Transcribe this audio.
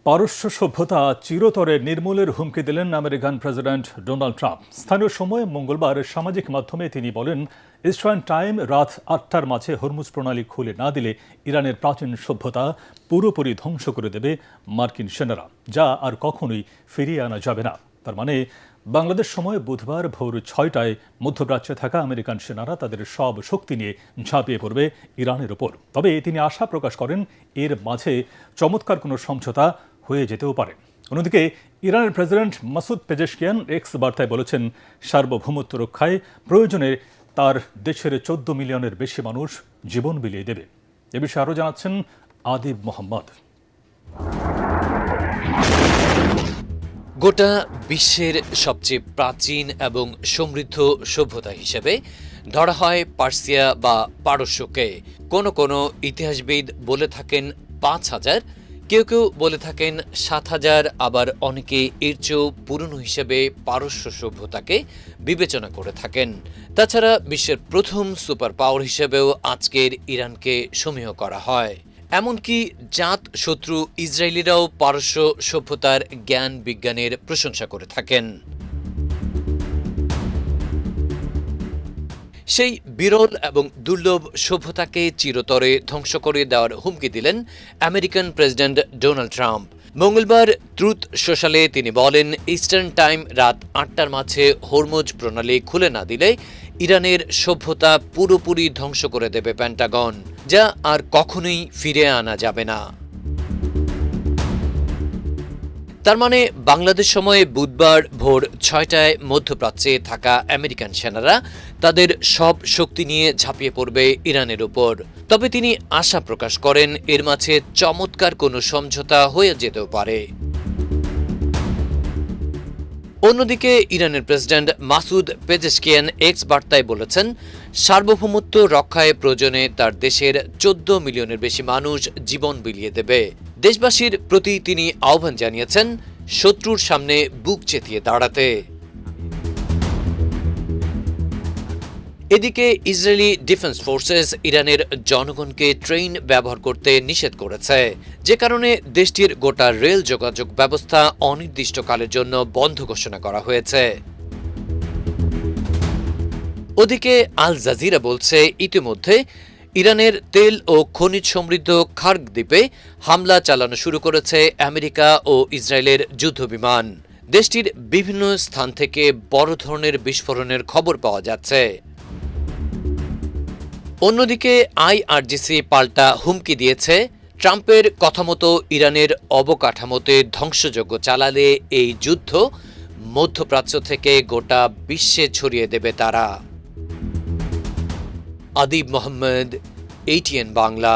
পারস্য সভ্যতা চিরতরে নির্মূলের হুমকি দিলেন আমেরিকান প্রেসিডেন্ট ডোনাল্ড ট্রাম্প। স্থানীয় সময় মঙ্গলবার সামাজিক মাধ্যমে তিনি বলেন, ইস্টার্ন টাইম রাত ৮টার মাঝে হরমুজ প্রণালী খুলে না দিলে ইরানের প্রাচীন সভ্যতা পুরোপুরি ধ্বংস করে দেবে মার্কিন সেনারা, যা আর কখনোই ফিরিয়ে আনা যাবে না। তার মানে বাংলাদেশ সময় বুধবার ভোর ৬টায় মধ্যপ্রাচ্যে থাকা আমেরিকান সেনারা তাদের সব শক্তি নিয়ে ঝাঁপিয়ে পড়বে ইরানের ওপর। তবে তিনি আশা প্রকাশ করেন এর মাঝে চমৎকার কোনো সমঝোতা হয়ে যেতেও পারে। অন্যদিকে ইরানের প্রেসিডেন্ট মাসুদ পেজেশকিয়ান এক্স বার্তায় বলেছেন, সার্বভৌমত্ব রক্ষায় প্রয়োজনে তার দেশের ১৪ মিলিয়নের বেশি মানুষ জীবন বিলিয়ে দেবে। এ বিষয়ে আরও জানাচ্ছেন আদিব মোহাম্মদ। গোটা বিশ্বের সবচেয়ে প্রাচীন এবং সমৃদ্ধ সভ্যতা হিসেবে ধরা হয় পার্সিয়া বা পারস্যকে। কোনো কোনো ইতিহাসবিদ বলে থাকেন ৫,০০০, কেউ কেউ বলে থাকেন ৭,০০০, আবার অনেকে এর চেয়েও পুরনো হিসেবে পারস্য সভ্যতাকে বিবেচনা করে থাকেন। তাছাড়া বিশ্বের প্রথম সুপার পাওয়ার হিসেবেও আজকের ইরানকে সমীহ করা হয়। এমনকি জাত শত্রু ইসরায়েলিরাও পারস্য সভ্যতার জ্ঞান বিজ্ঞানের প্রশংসা করে থাকেন। সেই বিরল এবং দুর্লভ সভ্যতাকে চিরতরে ধ্বংস করে দেওয়ার হুমকি দিলেন আমেরিকান প্রেসিডেন্ট ডোনাল্ড ট্রাম্প। মঙ্গলবার ট্রুথ সোশ্যালে তিনি বলেন, ইস্টার্ন টাইম রাত ৮টার মাঝে হরমুজ প্রণালী খুলে না দিলে ইরানের সভ্যতা পুরোপুরি ধ্বংস করে দেবে পেন্টাগন, যা আর কখনোই ফিরে আনা যাবে না। তার মানে বাংলাদেশ সময়ে বুধবার ভোর ৬টায় মধ্যপ্রাচ্যে থাকা আমেরিকান সেনারা তাদের সব শক্তি নিয়ে ঝাঁপিয়ে পড়বে ইরানের উপর। তবে তিনি আশা প্রকাশ করেন এর মাঝে চমৎকার কোনো সমঝোতা হয়ে যেতেও পারে। অন্যদিকে ইরানের প্রেসিডেন্ট মাসুদ পেজেশকিয়ান এক্স বার্তায় বলেছেন, সার্বভৌমত্ব রক্ষায় প্রয়োজনে তার দেশের ১৪ মিলিয়নের বেশি মানুষ জীবন বিলিয়ে দেবে। দেশবাসীর প্রতি তিনি আহ্বান জানিয়েছেন শত্রুর সামনে বুক চেতিয়ে দাঁড়াতে। এদিকে ইসরায়েলি ডিফেন্স ফোর্সেস ইরানের জনগণকে ট্রেন ব্যবহার করতে নিষেধ করেছে, যে কারণে দেশটির গোটা রেল যোগাযোগ ব্যবস্থা অনির্দিষ্টকালের জন্য বন্ধ ঘোষণা করা হয়েছে। ওদিকে আল জাজিরা বলছে, ইতিমধ্যে ইরানের তেল ও খনিজ সমৃদ্ধ খার্গ দ্বীপে হামলা চালানো শুরু করেছে আমেরিকা ও ইসরায়েলের যুদ্ধবিমান। দেশটির বিভিন্ন স্থান থেকে বড় ধরনের বিস্ফোরণের খবর পাওয়া যাচ্ছে। অন্যদিকে আইআরজিসি পাল্টা হুমকি দিয়েছে, ট্রাম্পের কথা মতো ইরানের অবকাঠামোতে ধ্বংসযজ্ঞ চালালে এই যুদ্ধ মধ্যপ্রাচ্য থেকে গোটা বিশ্বে ছড়িয়ে দেবে তারা। আদিব মোহাম্মদ, ATN বাংলা।